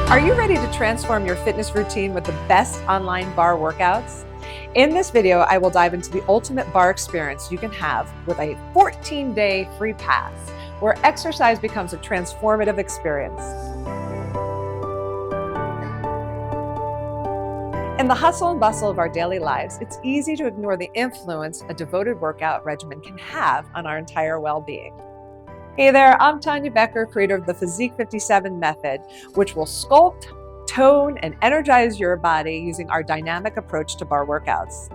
Are you ready to transform your fitness routine with the best online barre workouts? In this video, I will dive into the ultimate barre experience you can have with a 14-day free pass, where exercise becomes a transformative experience. In the hustle and bustle of our daily lives, it's easy to ignore the influence a devoted workout regimen can have on our entire well-being. Hey there, I'm Tanya Becker, creator of the Physique 57 method, which will sculpt, tone, and energize your body using our dynamic approach to barre workouts.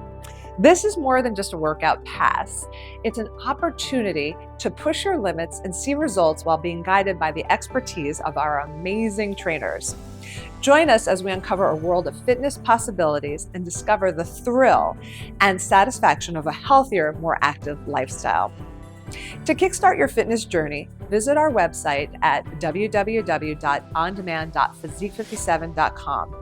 This is more than just a workout pass. It's an opportunity to push your limits and see results while being guided by the expertise of our amazing trainers. Join us as we uncover a world of fitness possibilities and discover the thrill and satisfaction of a healthier, more active lifestyle. To kickstart your fitness journey, visit our website at www.ondemand.physique57.com.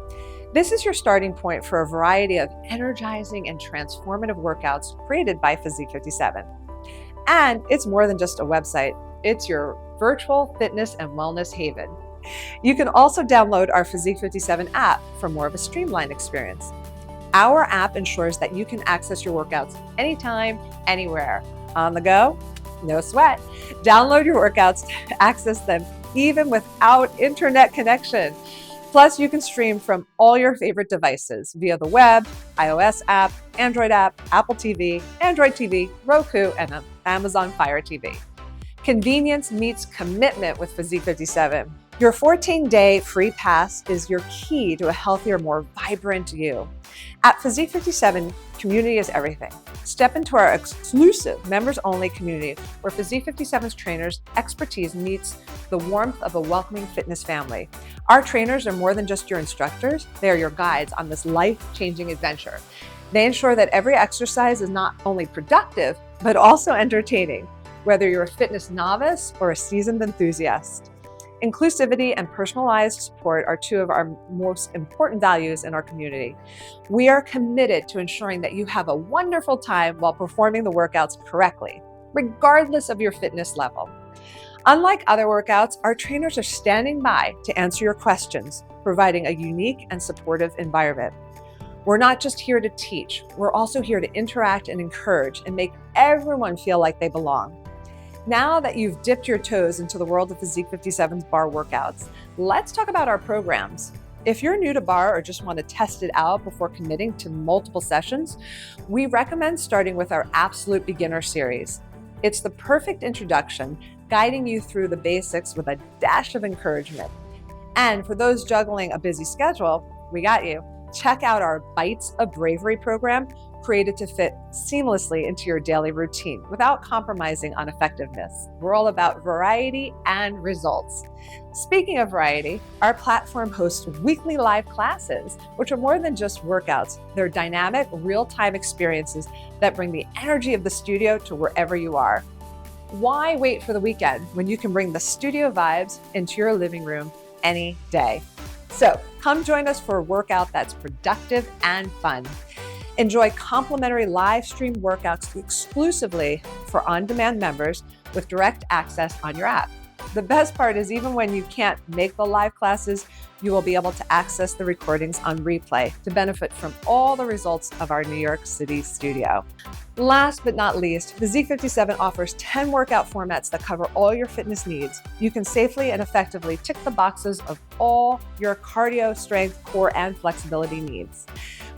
This is your starting point for a variety of energizing and transformative workouts created by Physique 57. And it's more than just a website, it's your virtual fitness and wellness haven. You can also download our Physique 57 app for more of a streamlined experience. Our app ensures that you can access your workouts anytime, anywhere. On the go? No sweat. Download your workouts to access them even without internet connection. Plus, you can stream from all your favorite devices via the web, iOS app, Android app, Apple TV, Android TV, Roku, and Amazon Fire TV. Convenience meets commitment with Physique 57. Your 14-day free pass is your key to a healthier, more vibrant you. At Physique 57, community is everything. Step into our exclusive members-only community where Physique 57's trainers' expertise meets the warmth of a welcoming fitness family. Our trainers are more than just your instructors, they are your guides on this life-changing adventure. They ensure that every exercise is not only productive, but also entertaining, whether you're a fitness novice or a seasoned enthusiast. Inclusivity and personalized support are two of our most important values in our community. We are committed to ensuring that you have a wonderful time while performing the workouts correctly, regardless of your fitness level. Unlike other workouts, our trainers are standing by to answer your questions, providing a unique and supportive environment. We're not just here to teach, we're also here to interact and encourage and make everyone feel like they belong. Now that you've dipped your toes into the world of Physique 57's barre workouts, let's talk about our programs. If you're new to barre or just want to test it out before committing to multiple sessions, we recommend starting with our Absolute Beginner series. It's the perfect introduction, guiding you through the basics with a dash of encouragement. And for those juggling a busy schedule, we got you. Check out our Bites of Bravery program, created to fit seamlessly into your daily routine without compromising on effectiveness. We're all about variety and results. Speaking of variety, our platform hosts weekly live classes, which are more than just workouts. They're dynamic, real-time experiences that bring the energy of the studio to wherever you are. Why wait for the weekend when you can bring the studio vibes into your living room any day? So come join us for a workout that's productive and fun. Enjoy complimentary live stream workouts exclusively for on-demand members with direct access on your app. The best part is even when you can't make the live classes, you will be able to access the recordings on replay to benefit from all the results of our New York City studio. Last but not least, Physique 57 offers 10 workout formats that cover all your fitness needs. You can safely and effectively tick the boxes of all your cardio, strength, core, and flexibility needs.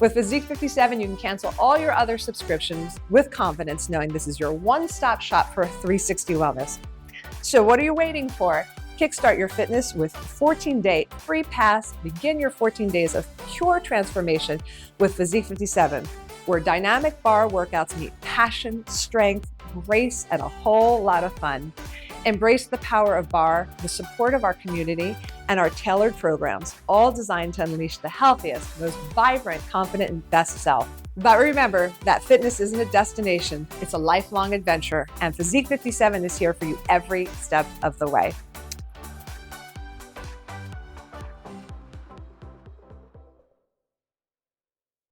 With Physique 57, you can cancel all your other subscriptions with confidence, knowing this is your one-stop shop for a 360 wellness. So what are you waiting for? Kickstart your fitness with a 14-day free pass. Begin your 14 days of pure transformation with Physique 57, where dynamic barre workouts meet passion, strength, grace, and a whole lot of fun. Embrace the power of barre, the support of our community, and our tailored programs, all designed to unleash the healthiest, most vibrant, confident, and best self. But remember that fitness isn't a destination, it's a lifelong adventure, and Physique 57 is here for you every step of the way.